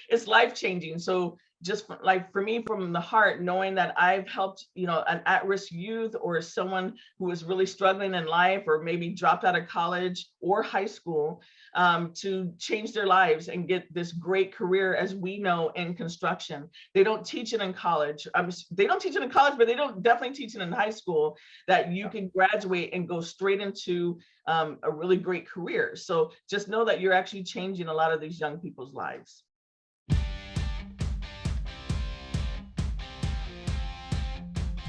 it's life-changing. So just like for me, from the heart, knowing that I've helped, an at-risk youth or someone who is really struggling in life or maybe dropped out of college or high school, to change their lives and get this great career, as we know, in construction. They don't teach it in college. They don't teach it in college, but they don't definitely teach it in high school, that you can graduate and go straight into a really great career. So just know that you're actually changing a lot of these young people's lives.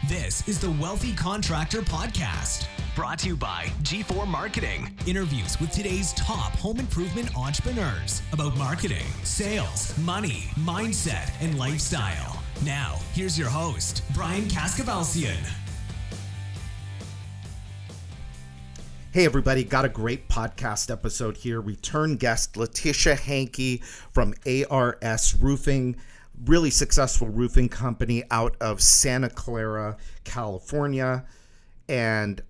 This is the Wealthy Contractor Podcast, brought to you by G4 Marketing. Interviews with today's top home improvement entrepreneurs about marketing, sales, money, mindset, and lifestyle. Now, here's your host, Brian Kaskavalcian. Hey everybody, got a great podcast episode here. Return guest Letitia Hanke from ARS Roofing. Really successful roofing company out of Santa Clara, California. And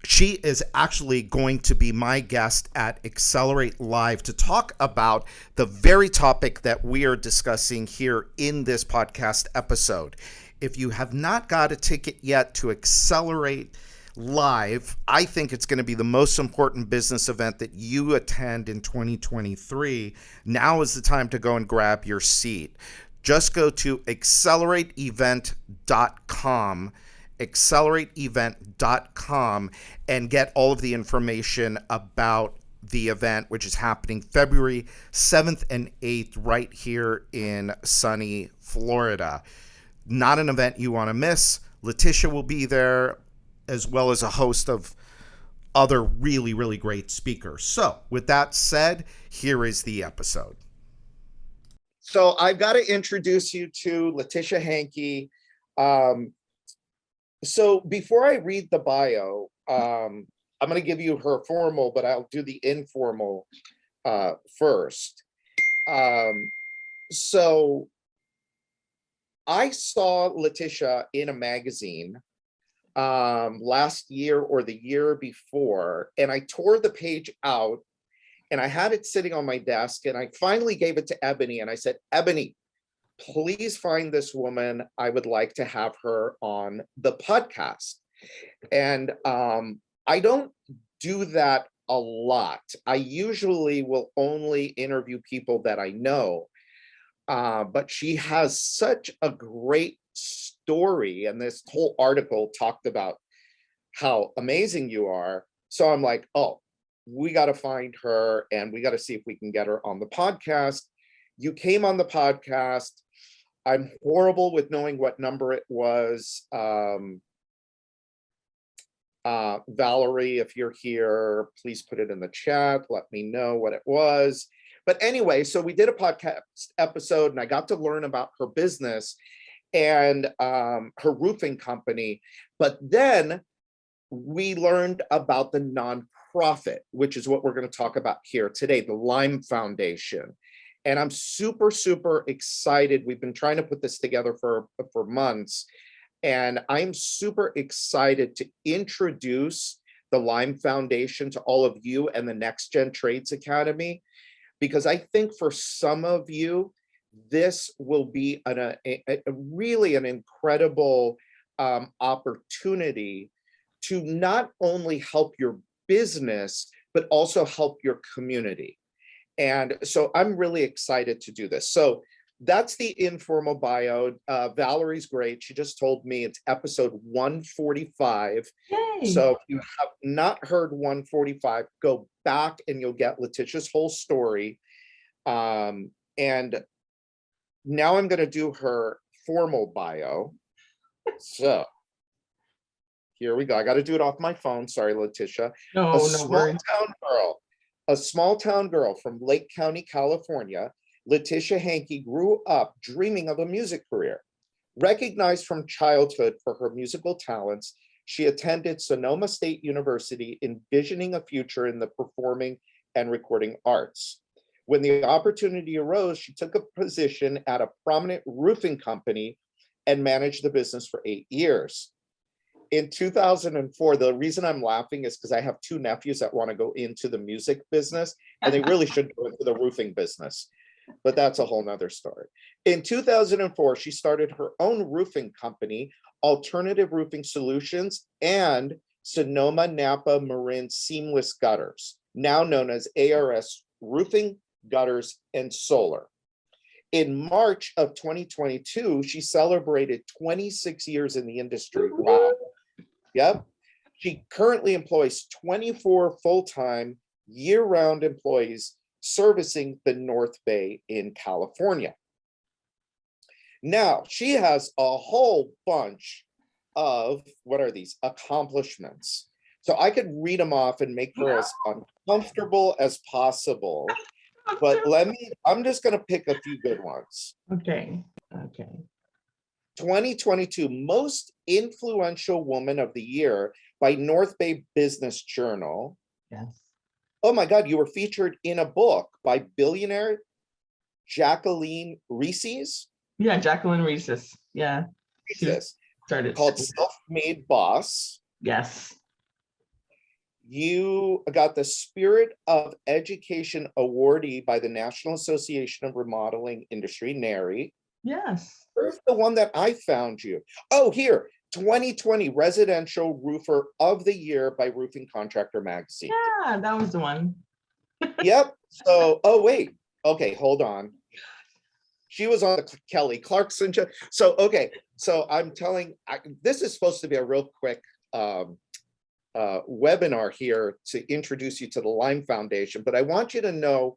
she is actually going to be my guest at Accelerate Live to talk about the very topic that we are discussing here in this podcast episode. If you have not got a ticket yet to Accelerate Live, I think it's going to be the most important business event that you attend in 2023. Now is the time to go and grab your seat. Just go to accelerateevent.com, accelerateevent.com, and get all of the information about the event, which is happening February 7th and 8th right here in sunny Florida. Not an event you want to miss. Letitia will be there, as well as a host of other really, really great speakers. So with that said, here is the episode. So I've got to introduce you to Letitia Hanke. So before I read the bio, I'm going to give you her formal, but I'll do the informal first. So I saw Letitia in a magazine last year or the year before, and I tore the page out and I had it sitting on my desk, and I finally gave it to Ebony, and I said, Ebony, please find this woman. I would like to have her on the podcast. And I don't do that a lot. I usually will only interview people that I know, but she has such a great story, and this whole article talked about how amazing you are. So I'm like, oh, we got to find her and we got to see if we can get her on the podcast. You came on the podcast. I'm horrible with knowing what number it was. Valerie, if you're here, please put it in the chat. Let me know what it was. But anyway, so we did a podcast episode and I got to learn about her business and her roofing company. But then we learned about the nonprofit, which is what we're going to talk about here today, the Lime Foundation. And I'm super, super excited. We've been trying to put this together for months. And I'm super excited to introduce the Lime Foundation to all of you and the NextGen Trades Academy, because I think for some of you, this will be really an incredible opportunity to not only help your business, but also help your community. And so I'm really excited to do this. So that's the informal bio. Valerie's great. She just told me it's episode 145. Yay. So if you have not heard 145, go back and you'll get Letitia's whole story. And now I'm going to do her formal bio. So here we go. I got to do it off my phone. Sorry, Letitia. No worries. A small town girl from Lake County, California, Letitia Hanke grew up dreaming of a music career. Recognized from childhood for her musical talents, she attended Sonoma State University, envisioning a future in the performing and recording arts. When the opportunity arose, she took a position at a prominent roofing company and managed the business for 8 years. In 2004, the reason I'm laughing is because I have two nephews that want to go into the music business, and they really should go into the roofing business. but that's a whole nother story. In 2004, she started her own roofing company, Alternative Roofing Solutions, and Sonoma Napa Marin Seamless Gutters, now known as ARS Roofing, Gutters, and Solar. In March of 2022, she celebrated 26 years in the industry. Wow. Yep. She currently employs 24 full-time, year-round employees servicing the North Bay in California. Now, she has a whole bunch of, what are these, accomplishments. So I could read them off and make her as uncomfortable as possible. But I'm just going to pick a few good ones. Okay. 2022 Most Influential Woman of the Year by North Bay Business Journal. Yes. Oh my God, you were featured in a book by billionaire Jacqueline Reeses. Yeah, Jacqueline Reeses. Yeah. Reeses. Started Called Self-Made Boss. Yes. You got the Spirit of Education awardee by the National Association of Remodeling Industry, NARI. Yes. Where's the one that I found you? Oh, here, 2020 Residential Roofer of the Year by Roofing Contractor Magazine. Yeah, that was the one. Yep. So, oh, wait. Okay, hold on. She was on the Kelly Clarkson show. So, okay. So I'm telling, this is supposed to be a real quick webinar here to introduce you to the Lime Foundation, but I want you to know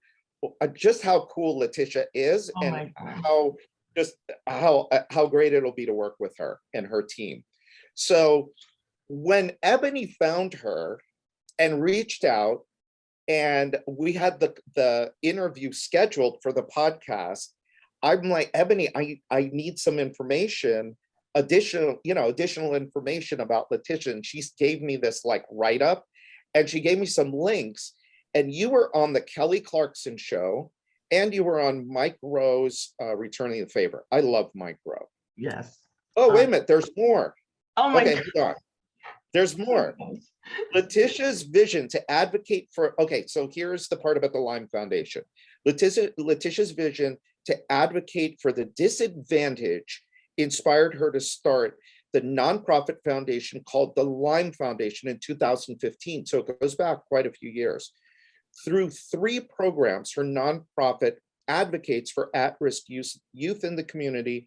just how cool Letitia is and how great it'll be to work with her and her team. So when Ebony found her and reached out, and we had the interview scheduled for the podcast, I'm like, Ebony, I need some information, additional information about Letitia. And she gave me this like write-up, and she gave me some links. And you were on the Kelly Clarkson show, and you were on Mike Rowe's Returning the Favor. I love Mike Rowe. Yes. Oh, wait a minute, there's more. Oh my God. God. Hold on. There's more. Letitia's vision to advocate for, okay, so here's the part about the Lime Foundation. Letitia's vision to advocate for the disadvantaged inspired her to start the nonprofit foundation called the Lime Foundation in 2015. So it goes back quite a few years. Through 3 programs, her nonprofit advocates for at-risk youth in the community,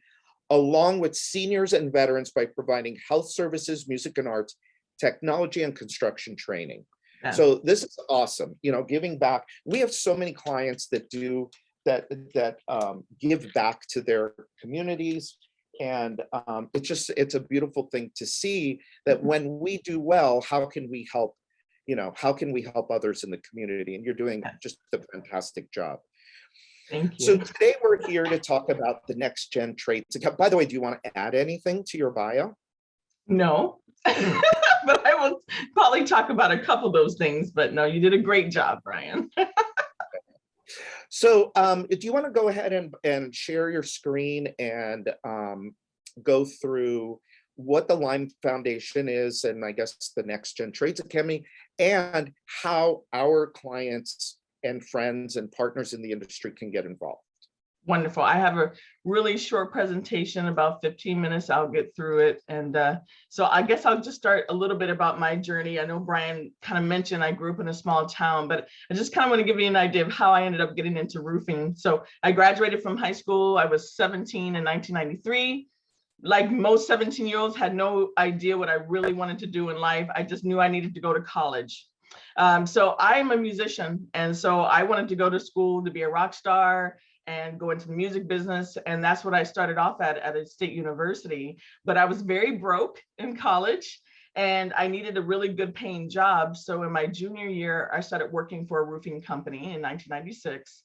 along with seniors and veterans, by providing health services, music and arts, technology, and construction training. Yeah. So this is awesome. Giving back. We have so many clients that do that give back to their communities. And it's a beautiful thing to see that when we do well, how can we help others in the community? And you're doing just a fantastic job. Thank you. So today we're here to talk about the NextGen Trades Academy. By the way, do you want to add anything to your bio? No, but I will probably talk about a couple of those things, but no, you did a great job, Brian. So if you want to go ahead and share your screen and go through what the Lime Foundation is, and I guess the NextGen Trades Academy, and how our clients and friends and partners in the industry can get involved. Wonderful. I have a really short presentation, about 15 minutes. I'll get through it. And so I guess I'll just start a little bit about my journey. I know Brian kind of mentioned I grew up in a small town, but I just kind of want to give you an idea of how I ended up getting into roofing. So I graduated from high school. I was 17 in 1993. Like most 17-year-olds, had no idea what I really wanted to do in life. I just knew I needed to go to college. So I'm a musician. And so I wanted to go to school to be a rock star and go into the music business. And that's what I started off at a state university. But I was very broke in college and I needed a really good paying job. So in my junior year, I started working for a roofing company in 1996.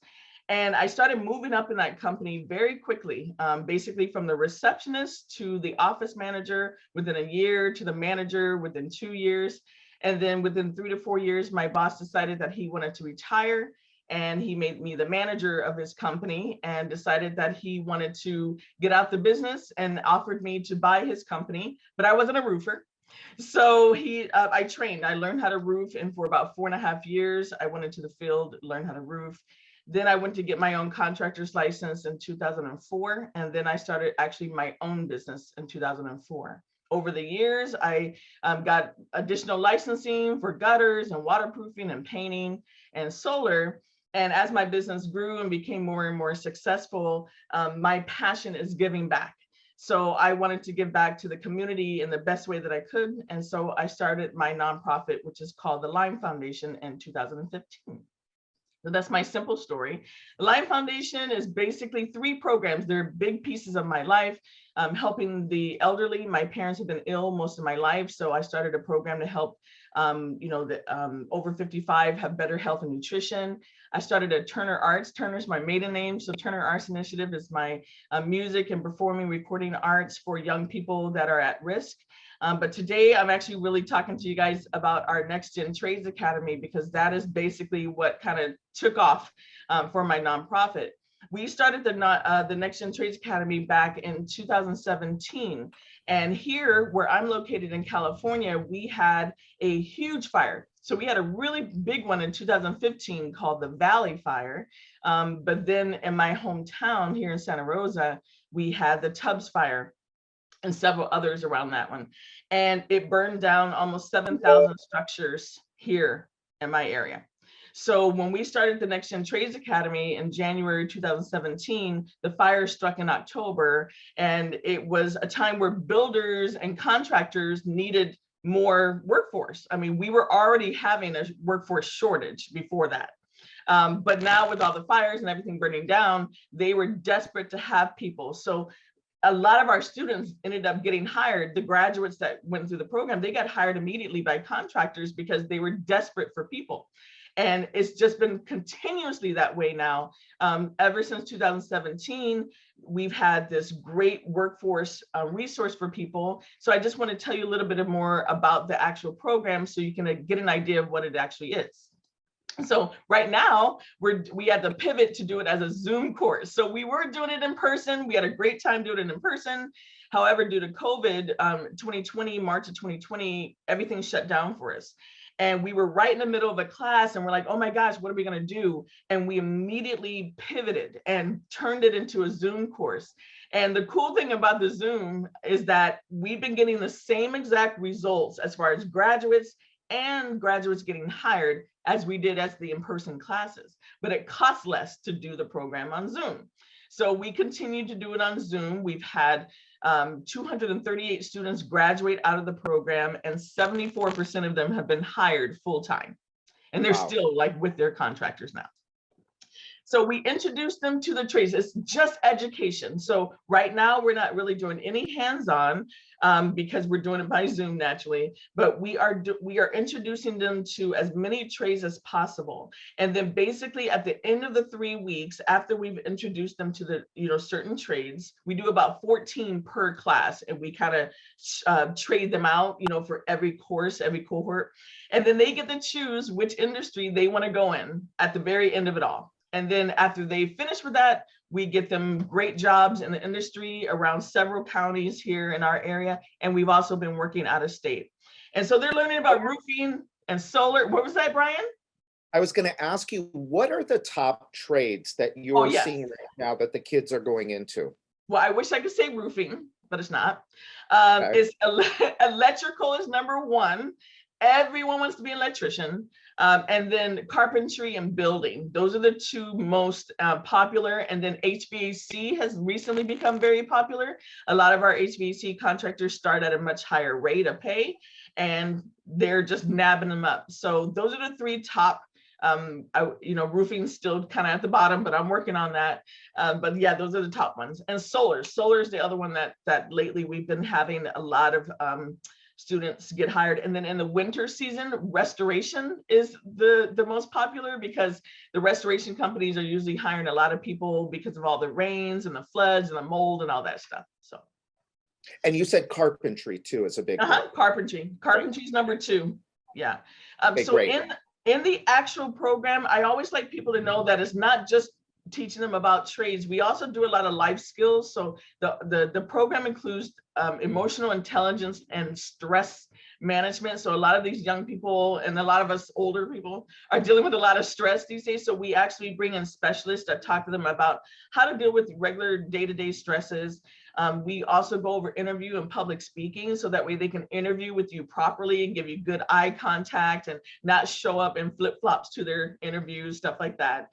And I started moving up in that company very quickly, basically from the receptionist to the office manager within a year, to the manager within 2 years. And then within 3 to 4 years, my boss decided that he wanted to retire. And he made me the manager of his company and decided that he wanted to get out the business and offered me to buy his company, but I wasn't a roofer. So I learned how to roof, and for about 4.5 years, I went into the field, learned how to roof. Then I went to get my own contractor's license in 2004. And then I started actually my own business in 2004. Over the years, I got additional licensing for gutters and waterproofing and painting and solar. And as my business grew and became more and more successful, my passion is giving back. So I wanted to give back to the community in the best way that I could. And so I started my nonprofit, which is called the Lime Foundation, in 2015. So that's my simple story. The Lime Foundation is basically 3 programs. They're big pieces of my life, helping the elderly. My parents have been ill most of my life, so I started a program to help the over 55 have better health and nutrition. I started a Turner Arts. Turner's my maiden name, so Turner Arts Initiative is my music and performing recording arts for young people that are at risk. But today I'm actually really talking to you guys about our NextGen Trades Academy, because that is basically what kind of took off for my nonprofit. We started the NextGen Trades Academy back in 2017. And here, where I'm located in California, we had a huge fire. So we had a really big one in 2015 called the Valley Fire. But then in my hometown here in Santa Rosa, we had the Tubbs Fire and several others around that one. And it burned down almost 7,000 structures here in my area. So when we started the NextGen Trades Academy in January 2017, the fire struck in October, and it was a time where builders and contractors needed more workforce. I mean, we were already having a workforce shortage before that. But now with all the fires and everything burning down, they were desperate to have people. So a lot of our students ended up getting hired. The graduates that went through the program, they got hired immediately by contractors because they were desperate for people. And it's just been continuously that way now. Ever since 2017, we've had this great workforce resource for people. So I just want to tell you a little bit more about the actual program so you can get an idea of what it actually is. So right now, we had to pivot to do it as a Zoom course. So we were doing it in person. We had a great time doing it in person. However, due to COVID, 2020, March of 2020, everything shut down for us. And we were right in the middle of a class and we're like, oh my gosh, what are we going to do? And we immediately pivoted and turned it into a Zoom course. And the cool thing about the Zoom is that we've been getting the same exact results as far as graduates and graduates getting hired as we did as the in-person classes, but it costs less to do the program on Zoom. So we continue to do it on Zoom. We've had 238 students graduate out of the program, and 74% of them have been hired full-time. And they're still like with their contractors now. So we introduced them to the trades. It's just education. So right now we're not really doing any hands-on because we're doing it by Zoom naturally, but we are introducing them to as many trades as possible. And then basically at the end of the 3 weeks, after we've introduced them to the certain trades, we do about 14 per class, and we kind of trade them out, for every course, every cohort. And then they get to choose which industry they want to go in at the very end of it all. And then after they finish with that, we get them great jobs in the industry around several counties here in our area. And we've also been working out of state. And so they're learning about roofing and solar. What was that, Brian? I was going to ask you, what are the top trades that you're seeing right now that the kids are going into? Well, I wish I could say roofing, but it's not. It's electrical is number one. Everyone wants to be an electrician. And then carpentry and building. Those are the two most popular. And then HVAC has recently become very popular. A lot of our HVAC contractors start at a much higher rate of pay, and they're just nabbing them up. So those are the 3 top. Roofing's still kind of at the bottom, but I'm working on that. But yeah, those are the top ones. And solar is the other one that lately we've been having a lot of students get hired. And then in the winter season, restoration is the most popular, because the restoration companies are usually hiring a lot of people because of all the rains and the floods and the mold and all that stuff. So. And you said carpentry too is a big one. Carpentry is number 2. Yeah. Okay, so great. in the actual program, I always like people to know that it's not just teaching them about trades. We also do a lot of life skills. So the program includes emotional intelligence and stress management. So a lot of these young people and a lot of us older people are dealing with a lot of stress these days. So we actually bring in specialists that talk to them about how to deal with regular day-to-day stresses. We also go over interview and public speaking, so that way they can interview with you properly and give you good eye contact and not show up in flip-flops to their interviews, stuff like that.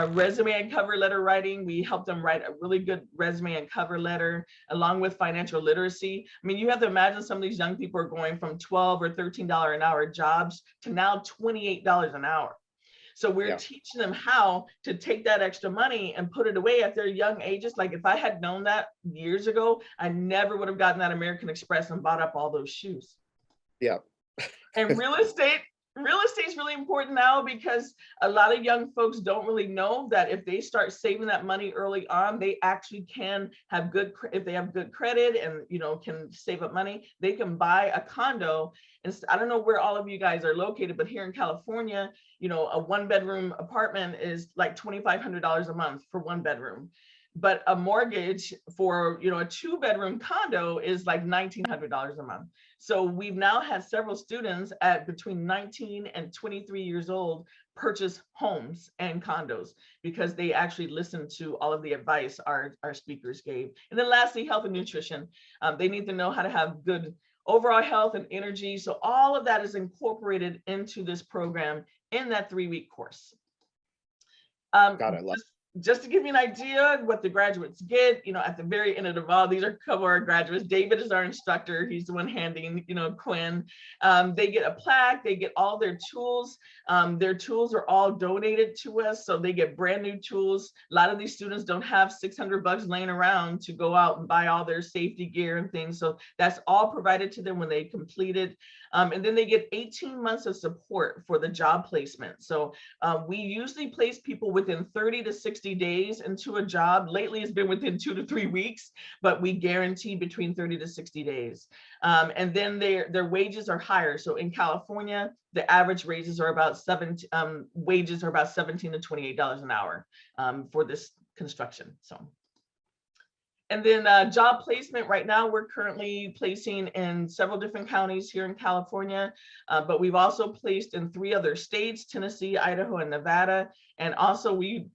Resume and cover letter writing, we help them write a really good resume and cover letter, along with financial literacy. I mean, you have to imagine some of these young people are going from $12 or $13 an hour jobs to now $28 an hour. So we're teaching them how to take that extra money and put it away at their young ages. Like if I had known that years ago, I never would have gotten that American Express and bought up all those shoes. Yeah. And real estate is really important now, because a lot of young folks don't really know that if they start saving that money early on, they actually can have if they have good credit and, you know, can save up money, they can buy a condo. And I don't know where all of you guys are located, but here in California, you know, a 1-bedroom apartment is like $2,500 a month for 1 bedroom. But a mortgage for, you know, a 2-bedroom condo is like $1,900 a month. So we've now had several students at between 19 and 23 years old purchase homes and condos because they actually listened to all of the advice our speakers gave. And then lastly, health and nutrition. They need to know how to have good overall health and energy. So all of that is incorporated into this program in that 3-week course. God, I love it. Just to give you an idea of what the graduates get, you know, at the very end of the vol, these are a couple of our graduates. David is our instructor. He's the one handing, you know, Quinn. They get a plaque, they get all their tools. Their tools are all donated to us. So they get brand new tools. A lot of these students don't have $600 laying around to go out and buy all their safety gear and things. So that's all provided to them when they complete it. And then they get 18 months of support for the job placement. So we usually place people within 30 to 60 days into a job. Lately, it's been within 2 to 3 weeks, but we guarantee between 30 to 60 days. And then their wages are higher. So in California, the average wages are about $17 to $28 an hour for this construction. So. And then job placement, right now, we're currently placing in several different counties here in California, but we've also placed in 3 other states, Tennessee, Idaho, and Nevada. And also we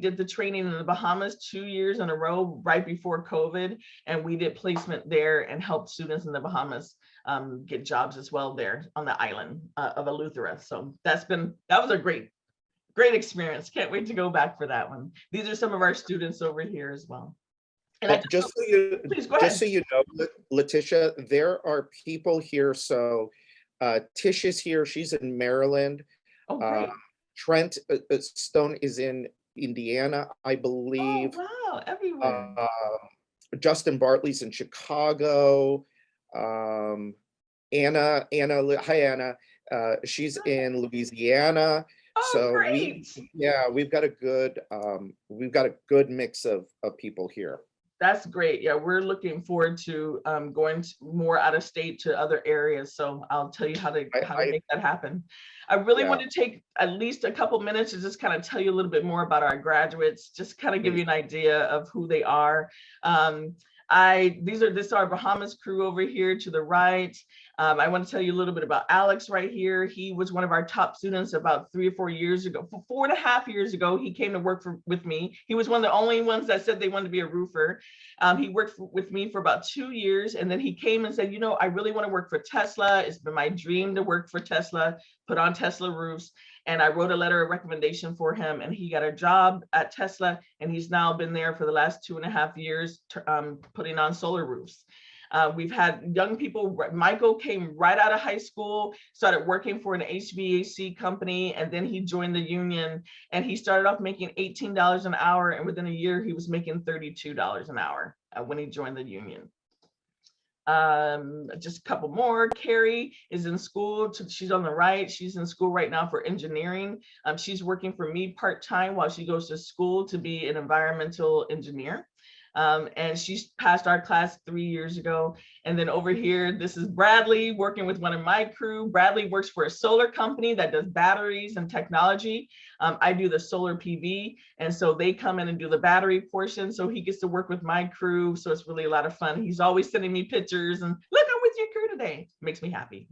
did the training in the Bahamas 2 years in a row right before COVID, and we did placement there and helped students in the Bahamas get jobs as well there on the island of Eleuthera. So that was a great experience. Can't wait to go back for that one. These are some of our students over here as well. And just so you know, Letitia, there are people here. So Tish is here. She's in Maryland. Oh, great. Trent Stone is in Indiana, I believe. Oh, wow, everywhere. Justin Bartley's in Chicago. Anna, hi Anna. She's in Louisiana. Oh, so great. we've got a good mix of people here. That's great. Yeah, we're looking forward to going more out of state to other areas. So I'll tell you how to make that happen. I really want to take at least a couple minutes to just kind of tell you a little bit more about our graduates, just kind of give you an idea of who they are. This is our Bahamas crew over here to the right. I want to tell you a little bit about Alex right here. He was one of our top students about 3 or 4 years ago. 4.5 years ago, he came to work with me. He was one of the only ones that said they wanted to be a roofer. He worked with me for about 2 years, and then he came and said, you know, I really want to work for Tesla. It's been my dream to work for Tesla, put on Tesla roofs. And I wrote a letter of recommendation for him, and he got a job at Tesla, and he's now been there for the last 2.5 years putting on solar roofs. We've had young people. Michael came right out of high school, started working for an HVAC company, and then he joined the union, and he started off making $18 an hour, and within a year he was making $32 an hour when he joined the union. Just a couple more. Carrie is in school. She's on the right. She's in school right now for engineering. She's working for me part-time while she goes to school to be an environmental engineer. And she's passed our class 3 years ago. And then over here, this is Bradley working with one of my crew. Bradley works for a solar company that does batteries and technology. I do the solar PV. And so they come in and do the battery portion. So he gets to work with my crew. So it's really a lot of fun. He's always sending me pictures and look, I'm with your crew today. Makes me happy.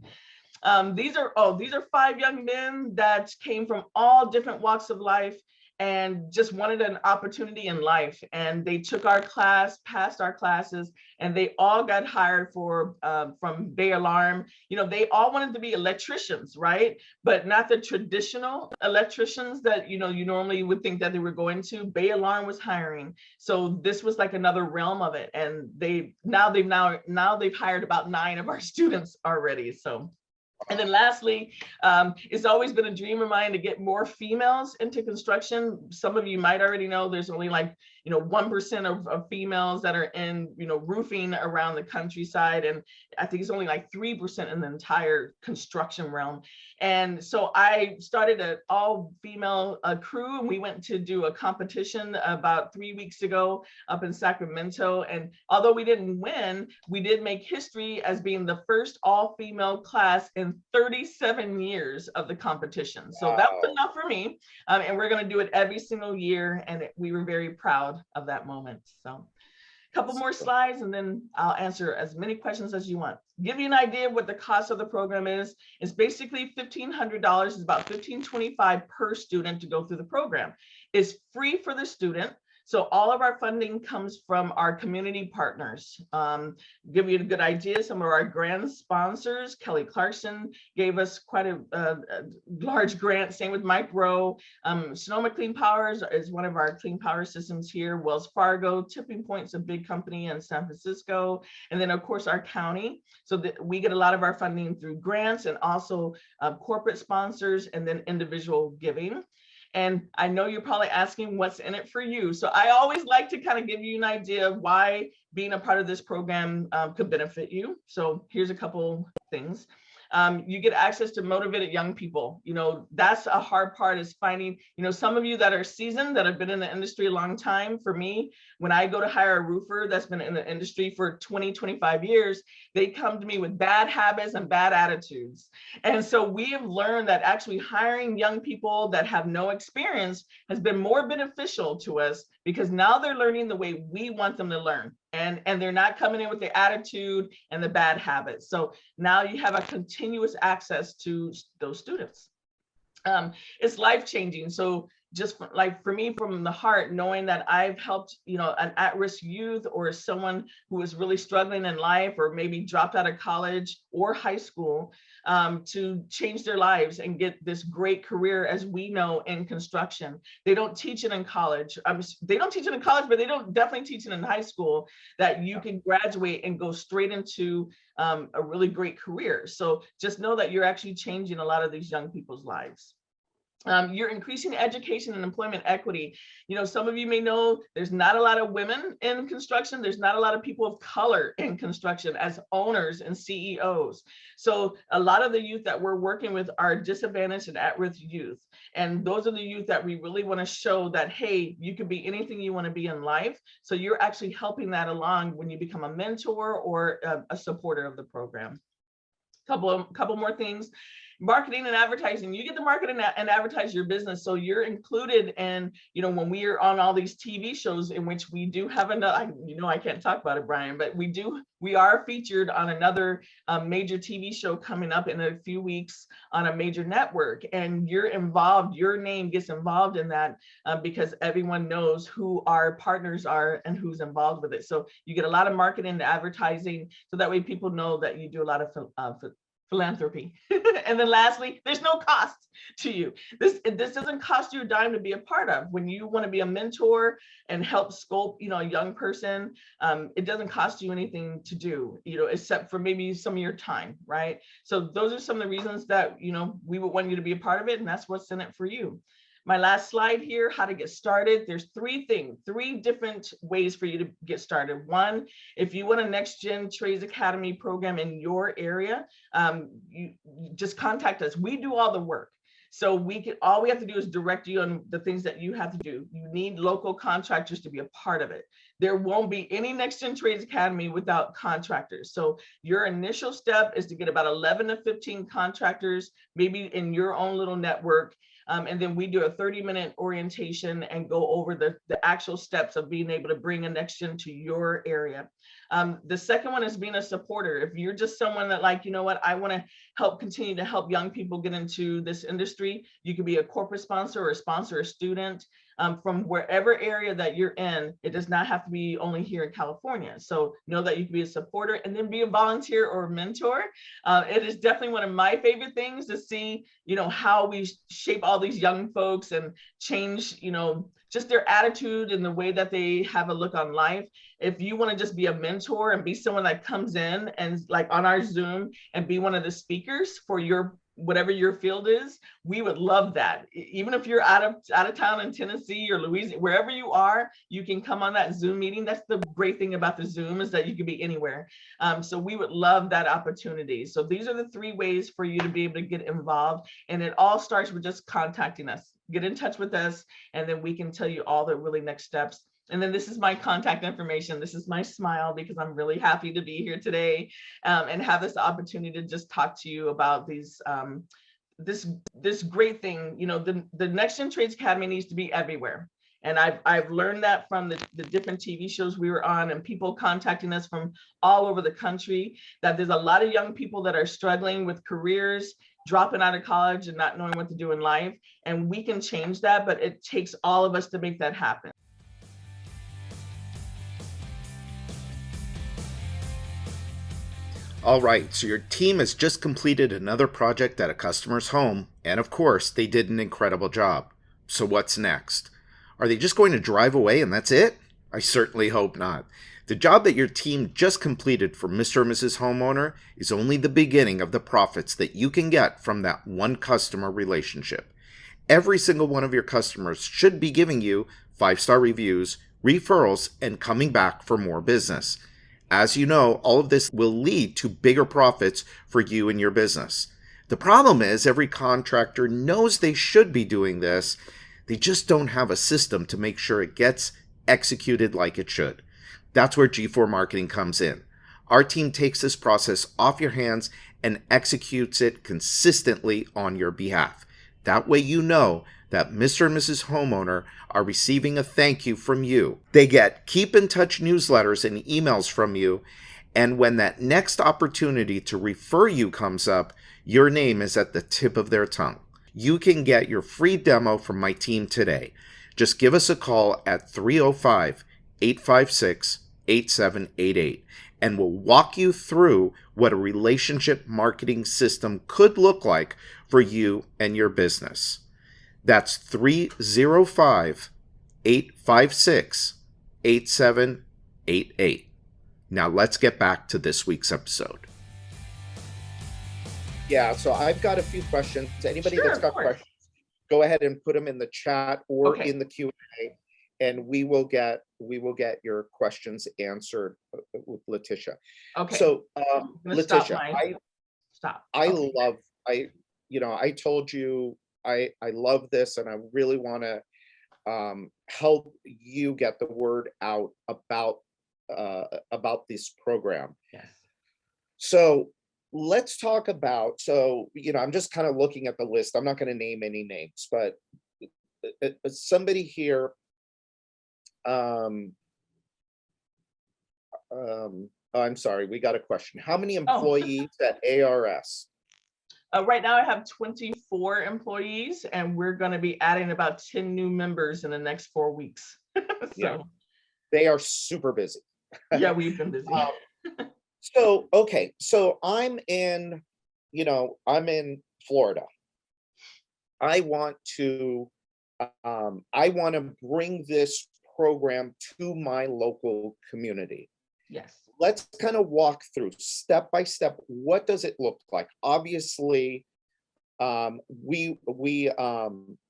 These are 5 young men that came from all different walks of life and just wanted an opportunity in life. And they took our class, passed our classes, and they all got hired for from Bay Alarm. You know, they all wanted to be electricians, right? But not the traditional electricians that, you know, you normally would think that they were going to. Bay Alarm was hiring. So this was like another realm of it. And they've hired about 9 of our students already. So. And then lastly, it's always been a dream of mine to get more females into construction. Some of you might already know there's only like, 1% of females that are in, roofing around the countryside. And I think it's only like 3% in the entire construction realm. And so I started an all female crew, and we went to do a competition about 3 weeks ago up in Sacramento. And although we didn't win, we did make history as being the first all female class in 37 years of the competition. So that was enough for me. And we're going to do it every single year. And we were very proud of that moment. So a couple more slides, and then I'll answer as many questions as you want. Give you an idea of what the cost of the program is. It's basically $1,500. It's about $1,525 per student to go through the program. It's free for the student. So all of our funding comes from our community partners. Give you a good idea, some of our grant sponsors, Kelly Clarkson gave us quite a large grant, same with Mike Rowe. Sonoma Clean Powers is one of our clean power systems here. Wells Fargo, Tipping Point's a big company in San Francisco. And then of course our county. So that we get a lot of our funding through grants and also corporate sponsors and then individual giving. And I know you're probably asking what's in it for you. So I always like to kind of give you an idea of why being a part of this program could benefit you. So here's a couple things. You get access to motivated young people. That's a hard part, is finding, some of you that are seasoned, that have been in the industry a long time. For me, when I go to hire a roofer that's been in the industry for 20, 25 years, they come to me with bad habits and bad attitudes. And so we have learned that actually hiring young people that have no experience has been more beneficial to us, because now they're learning the way we want them to learn. And they're not coming in with the attitude and the bad habits. So now you have a continuous access to those students. It's life-changing. So just like for me, from the heart, knowing that I've helped, an at-risk youth or someone who is really struggling in life, or maybe dropped out of college or high school, to change their lives and get this great career, as we know, in construction. They don't teach it in college. They don't teach it in college, but they don't definitely teach it in high school, that you can graduate and go straight into a really great career. So just know that you're actually changing a lot of these young people's lives. You're increasing education and employment equity. Some of you may know there's not a lot of women in construction. There's not a lot of people of color in construction as owners and CEOs. So a lot of the youth that we're working with are disadvantaged and at-risk youth. And those are the youth that we really want to show that, hey, you can be anything you want to be in life. So you're actually helping that along when you become a mentor or a supporter of the program. Couple more things. Marketing and advertising. You get to market and advertise your business. So you're included in, when we are on all these TV shows, in which we do have another, I can't talk about it, Brian, but we are featured on another major TV show coming up in a few weeks on a major network. And you're involved, your name gets involved in that because everyone knows who our partners are and who's involved with it. So you get a lot of marketing and advertising, so that way people know that you do a lot of philanthropy. And then lastly, there's no cost to you. This doesn't cost you a dime to be a part of. When you want to be a mentor and help sculpt, a young person, it doesn't cost you anything to do, except for maybe some of your time, right? So those are some of the reasons that, we would want you to be a part of it, and that's what's in it for you. My last slide here, how to get started. There's three different ways for you to get started. One, if you want a NextGen Trades Academy program in your area, you just contact us. We do all the work. So all we have to do is direct you on the things that you have to do. You need local contractors to be a part of it. There won't be any NextGen Trades Academy without contractors. So your initial step is to get about 11 to 15 contractors, maybe in your own little network. And then we do a 30-minute orientation and go over the actual steps of being able to bring a NextGen to your area. The second one is being a supporter. If you're just someone that like, you know what, I want to continue to help young people get into this industry, you could be a corporate sponsor or sponsor a student from wherever area that you're in. It does not have to be only here in California. So know that you can be a supporter and then be a volunteer or a mentor. It is definitely one of my favorite things to see, you know, how we shape all these young folks and change, you know, just their attitude and the way that they have a look on life. If you want to just be a mentor and be someone that comes in and like on our Zoom and be one of the speakers for your whatever your field is, we would love that. Even if you're out of town in Tennessee or Louisiana, wherever you are, you can come on that Zoom meeting. That's the great thing about the Zoom, is that you can be anywhere. So we would love that opportunity. So these are the 3 ways for you to be able to get involved. And it all starts with just contacting us. Get in touch with us, and then we can tell you all the really next steps. And then this is my contact information. This is my smile, because I'm really happy to be here today and have this opportunity to just talk to you about these this great thing. You know, the NextGen Trades Academy needs to be everywhere. And I've learned that from the different TV shows we were on and people contacting us from all over the country, that there's a lot of young people that are struggling with careers, dropping out of college and not knowing what to do in life. And we can change that, but it takes all of us to make that happen. All right, so your team has just completed another project at a customer's home, and of course, they did an incredible job. So what's next? Are they just going to drive away and that's it? I certainly hope not. The job that your team just completed for Mr. or Mrs. Homeowner is only the beginning of the profits that you can get from that one customer relationship. Every single one of your customers should be giving you 5-star reviews, referrals, and coming back for more business. As you know, all of this will lead to bigger profits for you and your business. The problem is every contractor knows they should be doing this. They just don't have a system to make sure it gets executed like it should. That's where G4 Marketing comes in. Our team takes this process off your hands and executes it consistently on your behalf. That way you know that Mr. and Mrs. Homeowner are receiving a thank you from you. They get keep in touch newsletters and emails from you, and when that next opportunity to refer you comes up, your name is at the tip of their tongue. You can get your free demo from my team today. Just give us a call at 305-856-8788, and we'll walk you through what a relationship marketing system could look like for you and your business. That's 305-856-8788. Now let's get back to this week's episode. Yeah, so I've got a few questions. Anybody that's got questions, go ahead and put them in the chat or in the Q&A, and we will get your questions answered with Letitia. Okay. So Letitia, I told you I love this, and I really want to help you get the word out about this program. Yes. So let's talk about, I'm just kind of looking at the list. I'm not going to name any names, but somebody here, I'm sorry, we got a question. How many employees at ARS? Right now I have 24 employees, and we're going to be adding about 10 new members in the next 4 weeks. Yeah, they are super busy. Yeah, we've been busy. So I'm in Florida. I want to bring this program to my local community. Yes. Let's kind of walk through step by step. What does it look like? Obviously, we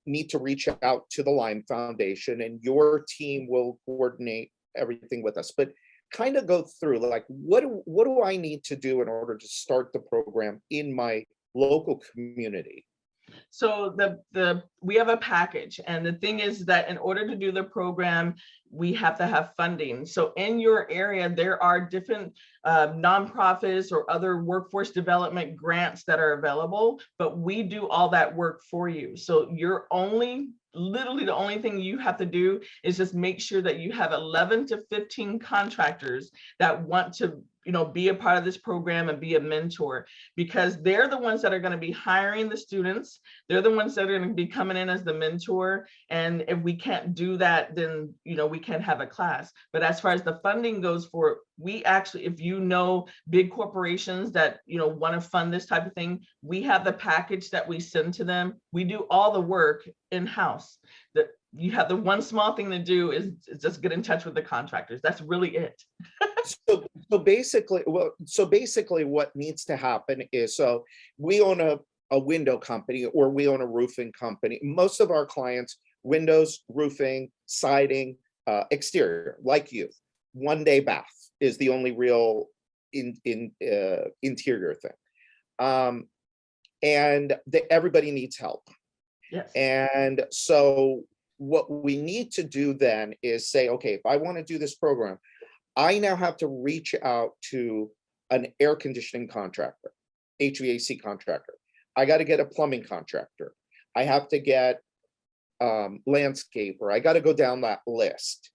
need to reach out to the Lime Foundation, and your team will coordinate everything with us. But kind of go through, like, what do I need to do in order to start the program in my local community? So we have a package, and the thing is that in order to do the program, we have to have funding. So in your area, there are different nonprofits or other workforce development grants that are available, but we do all that work for you. So you're literally the only thing you have to do is just make sure that you have 11 to 15 contractors that want to, be a part of this program and be a mentor, because they're the ones that are going to be hiring the students. They're the ones that are going to be coming in as the mentor. And if we can't do that, then, we can't have a class. But as far as the funding goes for it, we actually, if big corporations that, want to fund this type of thing, we have the package that we send to them. We do all the work in-house. You have the one small thing to do is just get in touch with the contractors. That's really it. So basically what needs to happen is, so we own a window company, or we own a roofing company. Most of our clients, windows, roofing, siding, exterior, like you. One day bath is the only real interior thing. And everybody needs help. Yes. And so what we need to do then is say, okay, if I want to do this program, I now have to reach out to an air conditioning contractor, HVAC contractor. I got to get a plumbing contractor. I have to get landscaper. I got to go down that list.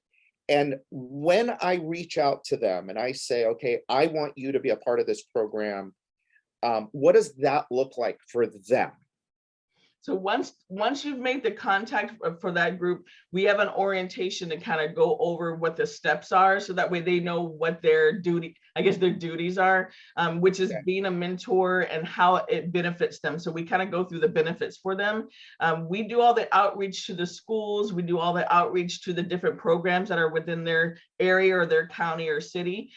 And when I reach out to them and I say, okay, I want you to be a part of this program, what does that look like for them? So once you've made the contact for that group, we have an orientation to kind of go over what the steps are, so that way they know what their duties are, which is being a mentor and how it benefits them. So we kind of go through the benefits for them. We do all the outreach to the schools. We do all the outreach to the different programs that are within their area or their county or city.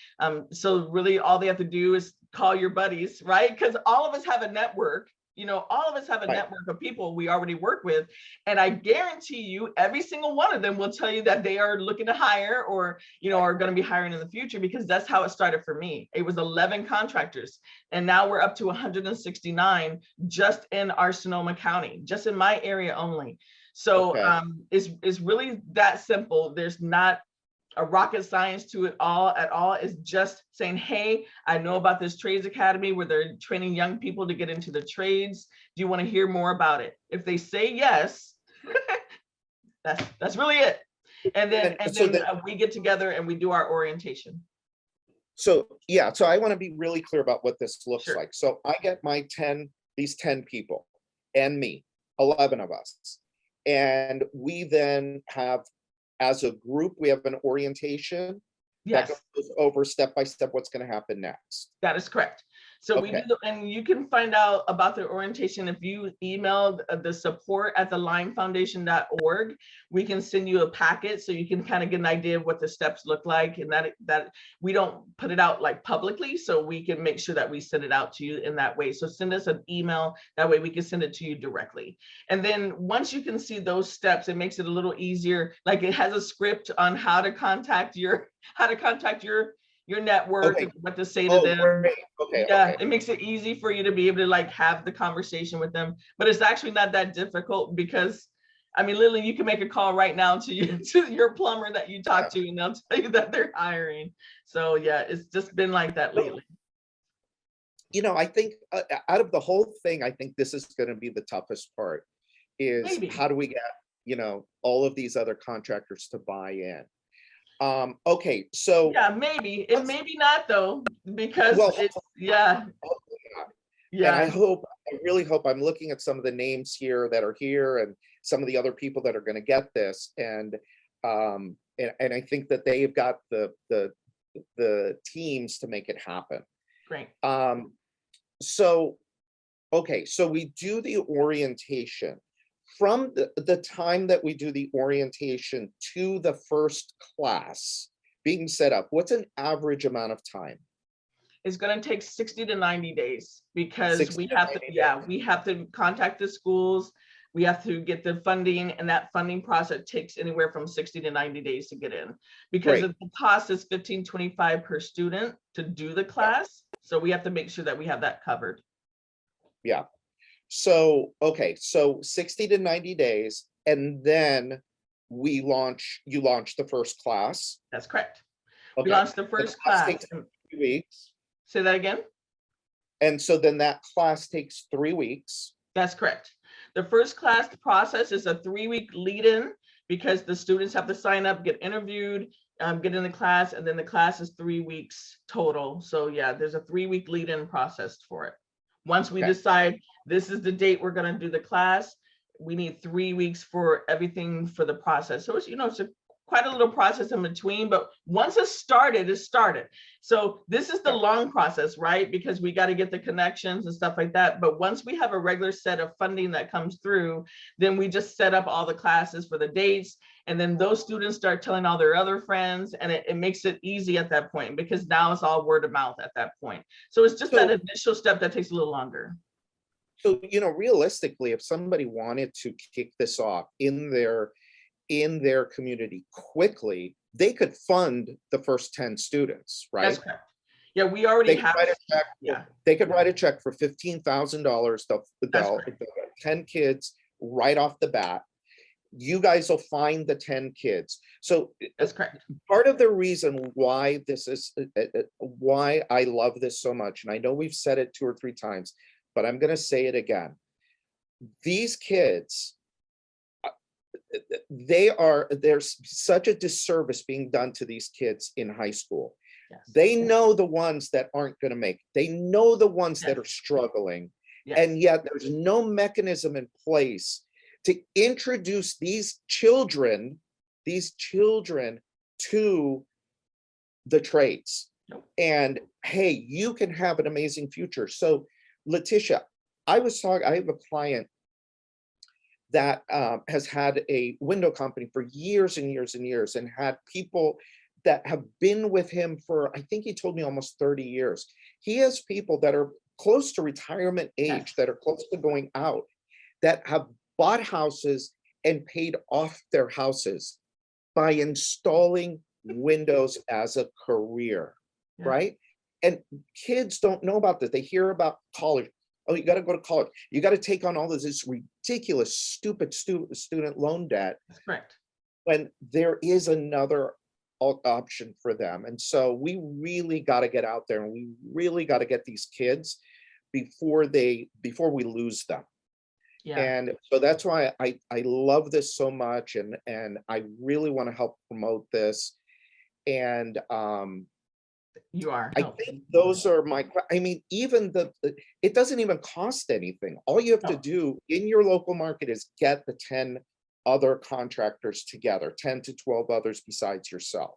So really all they have to do is call your buddies, right? Because all of us have a network. All of us have a network of people we already work with. And I guarantee you, every single one of them will tell you that they are looking to hire or, are going to be hiring in the future, because that's how it started for me. It was 11 contractors. And now we're up to 169 just in our Sonoma County, just in my area only. So it's really that simple. There's not a rocket science to it at all. Is just saying, hey, I know about this trades academy where they're training young people to get into the trades. Do you want to hear more about it? If they say yes, that's really it. And then we get together and we do our orientation. So I want to be really clear about what this looks like. So I get these 10 people and me, 11 of us. And we then have, as a group, we have an orientation that goes over step by step what's going to happen next. That is correct. So we do, and you can find out about the orientation if you emailed the support@thelimefoundation.org. We can send you a packet so you can kind of get an idea of what the steps look like, and that we don't put it out like publicly, so we can make sure that we send it out to you in that way. So send us an email, that way we can send it to you directly. And then once you can see those steps, it makes it a little easier. Like it has a script on how to contact your network, and what to say to them. It makes it easy for you to be able to like have the conversation with them. But it's actually not that difficult, because I mean, literally, you can make a call right now to your plumber that you talk to, and they'll tell you that they're hiring. So it's just been like that lately. I think out of the whole thing, I think this is going to be the toughest part, is how do we get, all of these other contractors to buy in? Okay, so maybe not though, because And I really hope, I'm looking at some of the names here that are here and some of the other people that are going to get this, and I think that they've got the teams to make it happen. Great. So we do the orientation. From the time that we do the orientation to the first class being set up, what's an average amount of time? It's going to take 60 to 90 days, because we have to contact the schools. We have to get the funding, and that funding process takes anywhere from 60 to 90 days to get in, because the cost is $15.25 per student to do the class. So we have to make sure that we have that covered. Yeah. So, okay, so 60 to 90 days, and then you launch the first class. That's correct. We Okay. launched the The first class class. takes 3 weeks. Say that again? And so then that class takes 3 weeks. That's correct. The first class process is a 3-week lead-in because the students have to sign up, get interviewed, get in the class, and then the class is 3 weeks total. So yeah, there's a 3-week lead-in process for it. Once we Okay. decide this is the date we're going to do the class, we need 3 weeks for everything for the process. So it's, it's quite a little process in between, but once it's started, it's started. So this is the long process, right? Because we got to get the connections and stuff like that. But once we have a regular set of funding that comes through, then we just set up all the classes for the dates. And then those students start telling all their other friends, and it makes it easy at that point, because now it's all word of mouth at that point. So it's just that initial step that takes a little longer. So, realistically, if somebody wanted to kick this off in their community quickly, they could fund the first 10 students, right? That's correct. Yeah, we already have. They could write a check for $15,000. They'll get 10 kids right off the bat. You guys will find the 10 kids. So that's correct. Part of the reason why this is why I love this so much, and I know we've said it 2 or 3 times, but I'm going to say it again. These kids, there's such a disservice being done to these kids in high school. Yes. They know the ones that aren't going to make it. They know the ones that are struggling. Yes. And yet there's no mechanism in place to introduce these children to the trades. Nope. And hey, you can have an amazing future. So Letitia, I have a client that has had a window company for years and years and years, and had people that have been with him for, I think he told me, almost 30 years. He has people that are close to retirement age, yes, that are close to going out, that have bought houses and paid off their houses by installing windows as a career, yeah, right? And kids don't know about this. They hear about college. Oh, you got to go to college. You got to take on all this ridiculous, stupid student loan debt. That's correct. When there is another option for them. And so we really got to get out there, and we really got to get these kids before we lose them. Yeah. And so that's why I love this so much, and I really want to help promote this. And you are. I think those are even it doesn't even cost anything. All you have to do in your local market is get the 10 other contractors together, 10 to 12 others besides yourself.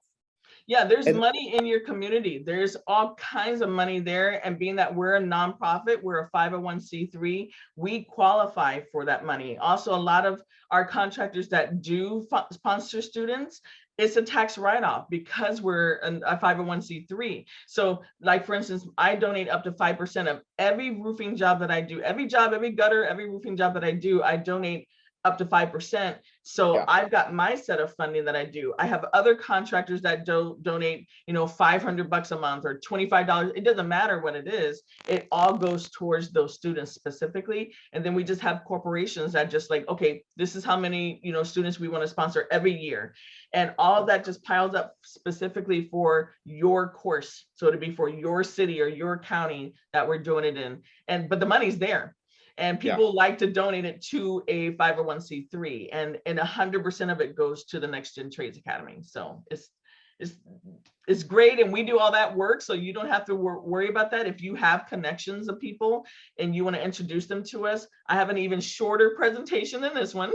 Yeah, there's money in your community. There's all kinds of money there. And being that we're a nonprofit, we're a 501c3, we qualify for that money. Also, a lot of our contractors that do sponsor students, it's a tax write-off because we're a 501c3. So like, for instance, I donate up to 5% of every roofing job that I do. Every job, every gutter, every roofing job that I do, I donate up to 5%. So yeah, I've got my set of funding that I do. I have other contractors that donate, $500 a month or $25. It doesn't matter what it is. It all goes towards those students specifically. And then we just have corporations that just like, okay, this is how many, students we want to sponsor every year. And all of that just piles up specifically for your course. So to be for your city or your county that we're doing it in. But the money's there. And people like to donate it to a 501c3, and 100% of it goes to the NextGen Trades Academy. So it's great, and we do all that work, so you don't have to worry about that. If you have connections of people and you want to introduce them to us, I have an even shorter presentation than this one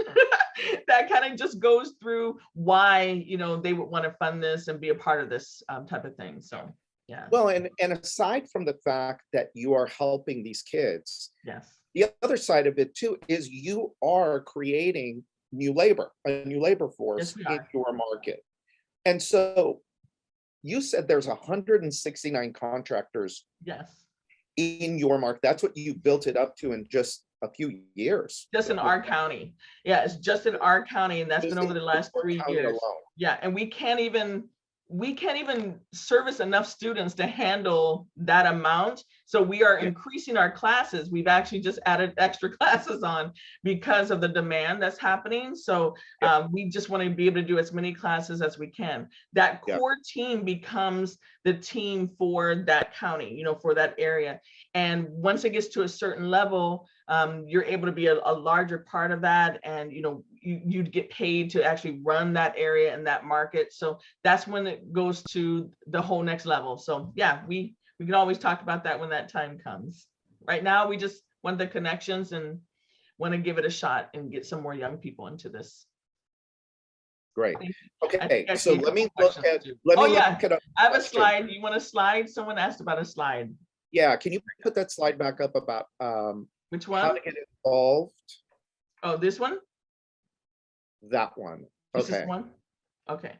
that kind of just goes through why they would want to fund this and be a part of this type of thing. So yeah. Well, and aside from the fact that you are helping these kids, yes, the other side of it too is you are creating a new labor force in your market. And so you said there's 169 contractors, yes, in your market. That's what you built it up to in just a few years. Just in our county. Yeah, it's just in our county, and that's been over the last 3 years. Alone. Yeah, and we can't even we can't even service enough students to handle that amount. So we are increasing our classes. We've actually just added extra classes on because of the demand that's happening. So we just want to be able to do as many classes as we can. That core team becomes the team for that county, you know, for that area. And once it gets to a certain level, you're able to be a larger part of that. And, you know, you'd get paid to actually run that area and that market. So that's when it goes to the whole next level. So yeah, we can always talk about that when that time comes. Right now, we just want the connections and want to give it a shot and get some more young people into this. Great. Okay, so let me look at, I have a slide. You want a slide? Someone asked about a slide. Yeah, can you put that slide back up about which one? How to get involved? Oh, this one? That one. Okay. This one? Okay.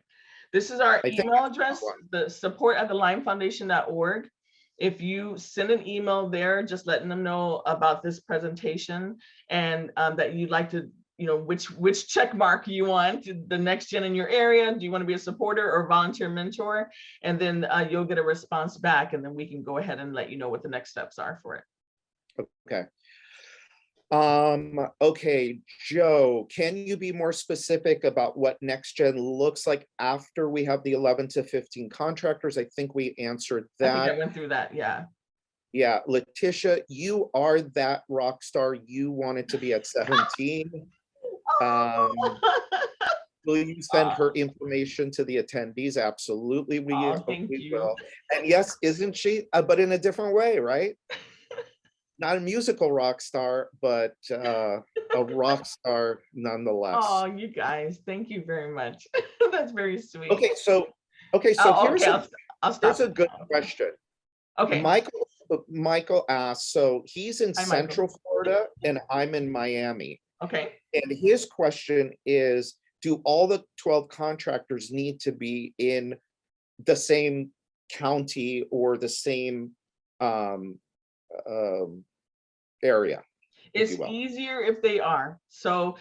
This is our email address, the support@thelimefoundation.org. If you send an email there, just letting them know about this presentation and that you'd like to, you know, which check mark you want, the next gen in your area. Do you want to be a supporter or volunteer mentor? And then you'll get a response back, and then we can go ahead and let you know what the next steps are for it. Okay. Okay, Joe, can you be more specific about what NextGen looks like after we have the 11 to 15 contractors? I think we answered that. I think I went through that, yeah. Yeah, Letitia, you are that rock star you wanted to be at 17. Will you send her information to the attendees? Absolutely, we will. And yes, isn't she? But in a different way, right? Not a musical rock star, but a rock star nonetheless. Oh, you guys, thank you very much. That's very sweet. Okay, so here's a good question. Okay. Michael asked, so he's in Central Florida and I'm in Miami. Okay. And his question is, do all the 12 contractors need to be in the same county or the same area? It's easier if they are. So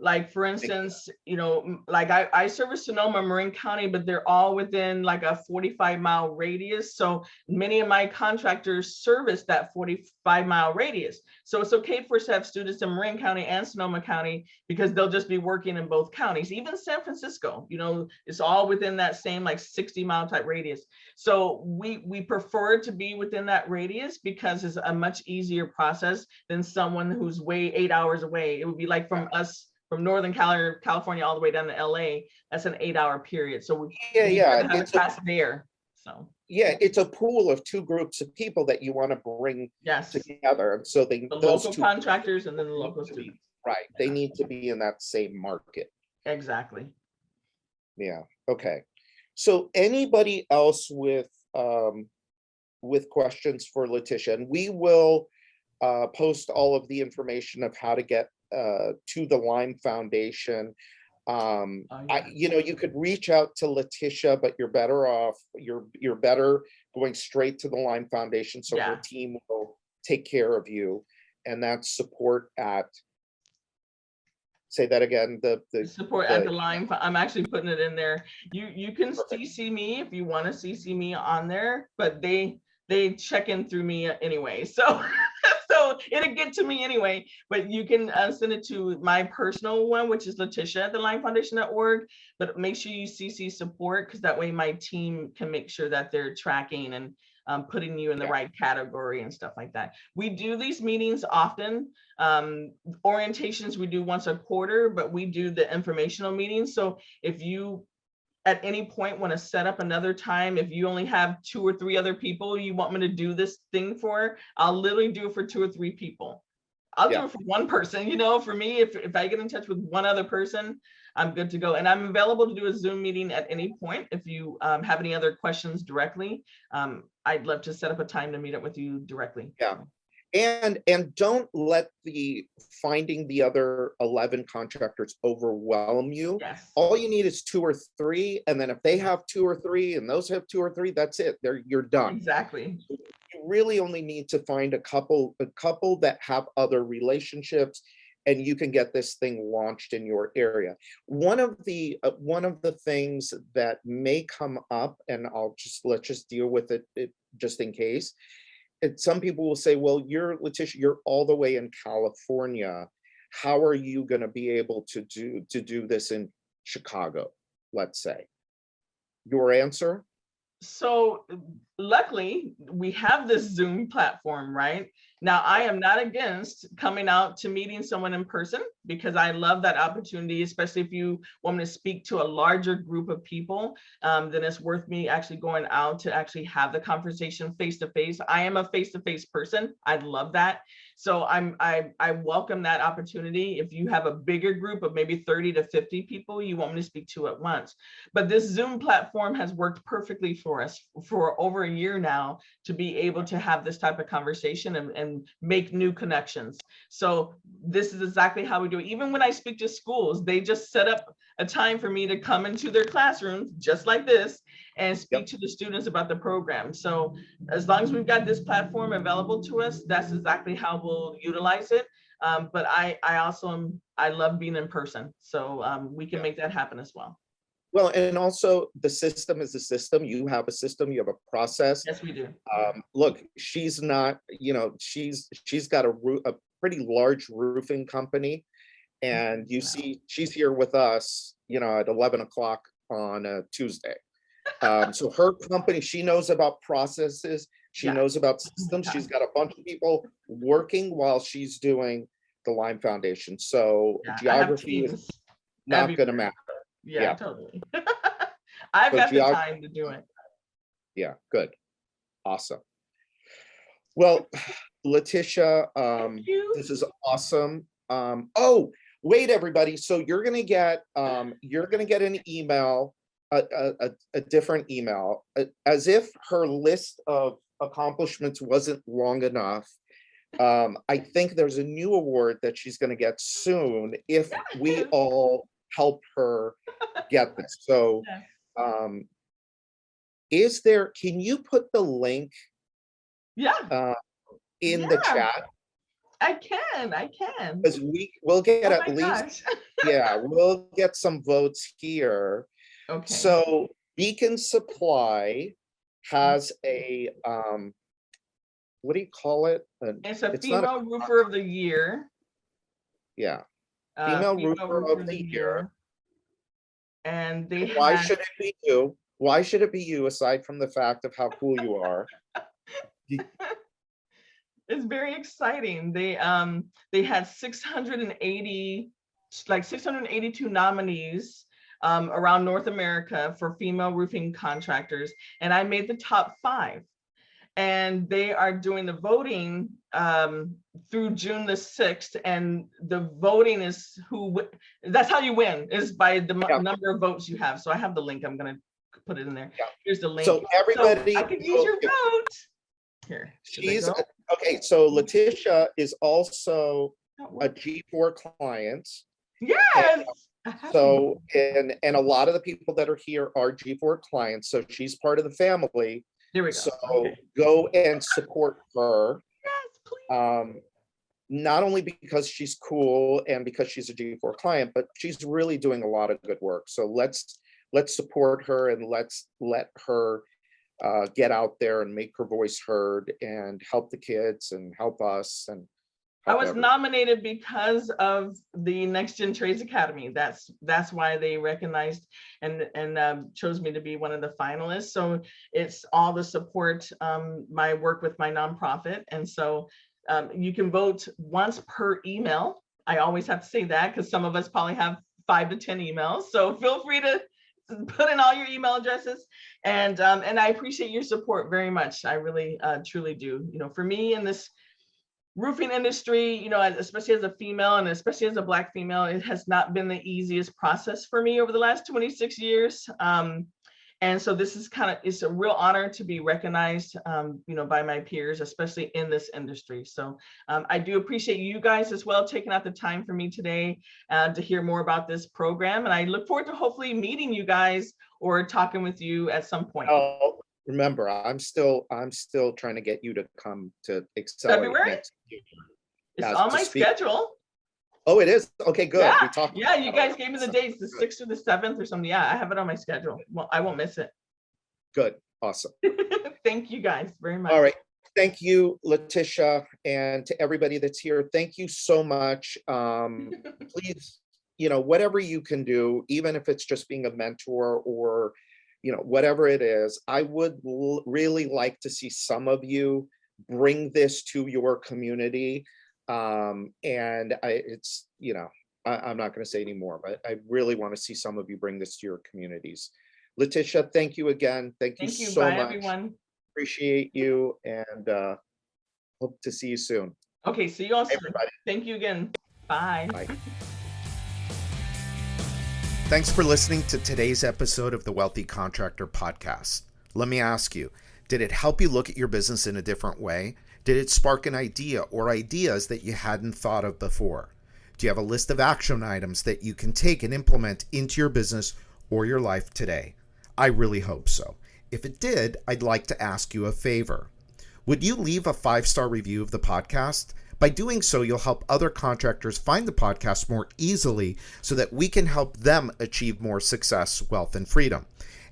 like for instance, you know, like I service Sonoma, Marin County, but they're all within like a 45-mile radius. So many of my contractors service that 45-mile radius. So it's okay for us to have students in Marin County and Sonoma County because they'll just be working in both counties. Even San Francisco, you know, it's all within that same like 60-mile type radius. So we prefer to be within that radius because it's a much easier process than someone who's 8 hours away. It would be like from us, from Northern California all the way down to LA. That's an 8-hour period. So we have a class there. So yeah, it's a pool of two groups of people that you want to bring together. So the local contractors and then the local students. Right. They need to be in that same market. Exactly. Yeah. Okay. So anybody else with questions for Letitia, and we will post all of the information of how to get to the Lime Foundation. You know, you could reach out to Letitia, but you're better off. You're better going straight to the Lime Foundation, so her team will take care of you. And that's support at. Say that again. The support at the Lime. I'm actually putting it in there. You can CC me if you want to CC me on there, but they check in through me anyway. So it'll get to me anyway, but you can send it to my personal one, which is Letitia@thelimefoundation.org, but make sure you CC support because that way my team can make sure that they're tracking and putting you in the right category and stuff like that. We do these meetings often. Orientations we do once a quarter, but we do the informational meetings. So if you at any point want to set up another time, if you only have 2 or 3 other people you want me to do this thing for, I'll literally do it for 2 or 3 people. I'll do it for one person, you know. For me, if I get in touch with one other person, I'm good to go. And I'm available to do a Zoom meeting at any point. If you have any other questions directly, I'd love to set up a time to meet up with you directly. Yeah. And don't let the finding the other 11 contractors overwhelm you. Yes. All you need is 2 or 3, and then if they have 2 or 3 and those have 2 or 3, that's it. You're done. Exactly. You really only need to find a couple that have other relationships and you can get this thing launched in your area. One of the things that may come up, and let's just deal with it just in case. Some people will say, well, Letitia, you're all the way in California. How are you going to be able to do this in Chicago, let's say? Your answer? So luckily, we have this Zoom platform, right? Now, I am not against coming out to meeting someone in person, because I love that opportunity, especially if you want me to speak to a larger group of people, then it's worth me actually going out to actually have the conversation face to face. I am a face to face person. I love that. So I welcome that opportunity. If you have a bigger group of maybe 30 to 50 people you want me to speak to at once. But this Zoom platform has worked perfectly for us for over a year now, to be able to have this type of conversation and make new connections. So this is exactly how we do it. Even when I speak to schools, they just set up a time for me to come into their classrooms just like this and speak to the students about the program. So as long as we've got this platform available to us, that's exactly how we'll utilize it. But I love being in person. So we can make that happen as well. Well, and also the system is a system. You have a system, you have a process. Yes, we do. Look, she's not, she's got a pretty large roofing company. And you see, she's here with us, at 11 o'clock on a Tuesday. So her company, she knows about processes. She knows about systems. She's got a bunch of people working while she's doing the Lime Foundation. So geography is not going to matter. Yeah, totally. I've got the time to do it. Yeah, good. Awesome. Well, Letitia, this is awesome. Oh, wait, everybody. So you're gonna get an email, a different email, as if her list of accomplishments wasn't long enough. I think there's a new award that she's gonna get soon if we all help her get this. So can you put the link in the chat? I can. Because we'll get at least, we'll get some votes here. Okay. So Beacon Supply has a, what do you call it? It's a female roofer of the year. Yeah. Female roofer of the year. And they Why should it be you? Why should it be you, aside from the fact of how cool you are? It's very exciting. They had 682 nominees around North America for female roofing contractors, and I made the top 5. And they are doing the voting through June the 6th, and the voting is that's how you win, is by the number of votes you have. So I have the link. I'm gonna put it in there. Here's the link. So everybody, I can use your vote. Here. She's okay. So Letitia is also a G4 client. Yes. So and a lot of the people that are here are G4 clients. So she's part of the family. There we go. So go and support her. Yes, please. Not only because she's cool and because she's a G4 client, but she's really doing a lot of good work. So let's support her, and let's let her get out there and make her voice heard and help the kids and help us. And I was nominated because of the NextGen Trades Academy. That's why they recognized and chose me to be one of the finalists. So it's all the support, my work with my nonprofit. And so you can vote once per email. I always have to say that, because some of us probably have 5 to 10 emails. So feel free to put in all your email addresses, and I appreciate your support very much. I really truly do. For me in this roofing industry, especially as a female and especially as a Black female, it has not been the easiest process for me over the last 26 years. And so this is it's a real honor to be recognized, by my peers, especially in this industry. So I do appreciate you guys as well taking out the time for me today to hear more about this program. And I look forward to hopefully meeting you guys or talking with you at some point. Oh, remember, I'm still trying to get you to come to Accelerate February? next year. It's on my schedule. Oh, it is? Okay, good. Yeah, We talked. yeah, you guys gave me the dates, the 6th or the 7th or something. Yeah, I have it on my schedule. Well, I won't miss it. Good. Awesome. Thank you guys very much. All right. Thank you, Letitia, and to everybody that's here. Thank you so much. Please, whatever you can do, even if it's just being a mentor or, whatever it is, I would really like to see some of you bring this to your community. I'm not going to say any more, but I really want to see some of you bring this to your communities. Letitia, thank you again. Thank you so Bye, much. everyone. Appreciate you, and hope to see you soon. Okay, see you all soon. Everybody. Thank you again. Bye. Bye. Thanks for listening to today's episode of the Wealthy Contractor Podcast. Let me ask you, did it help you look at your business in a different way? Did it spark an idea or ideas that you hadn't thought of before? Do you have a list of action items that you can take and implement into your business or your life today? I really hope so. If it did, I'd like to ask you a favor. Would you leave a 5-star review of the podcast? By doing so, you'll help other contractors find the podcast more easily so that we can help them achieve more success, wealth, and freedom.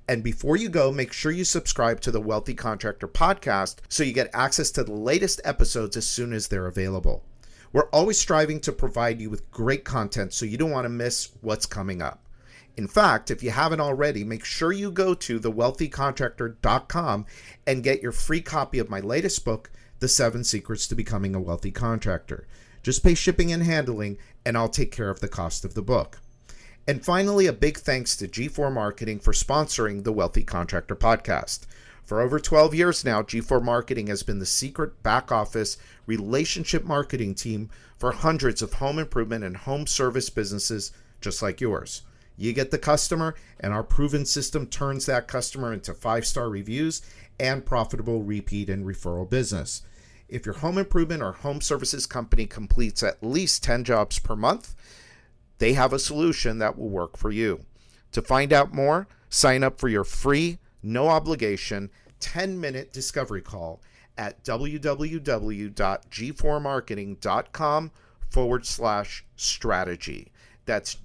And before you go, make sure you subscribe to the Wealthy Contractor Podcast so you get access to the latest episodes as soon as they're available. We're always striving to provide you with great content so you don't want to miss what's coming up. In fact, if you haven't already, make sure you go to thewealthycontractor.com and get your free copy of my latest book, The 7 Secrets to Becoming a Wealthy Contractor. Just pay shipping and handling, and I'll take care of the cost of the book. And finally, a big thanks to G4 Marketing for sponsoring the Wealthy Contractor Podcast. For over 12 years now, G4 Marketing has been the secret back office relationship marketing team for hundreds of home improvement and home service businesses just like yours. You get the customer, and our proven system turns that customer into 5-star reviews and profitable repeat and referral business. If your home improvement or home services company completes at least 10 jobs per month, they have a solution that will work for you. To find out more, sign up for your free, no obligation, 10-minute discovery call at www.g4marketing.com/strategy. That's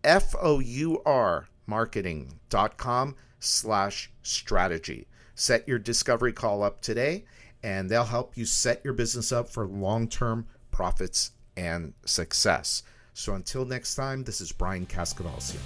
GFOUR marketing.com/strategy. Set your discovery call up today, and they'll help you set your business up for long-term profits and success. So until next time, this is Brian Cascadalcio.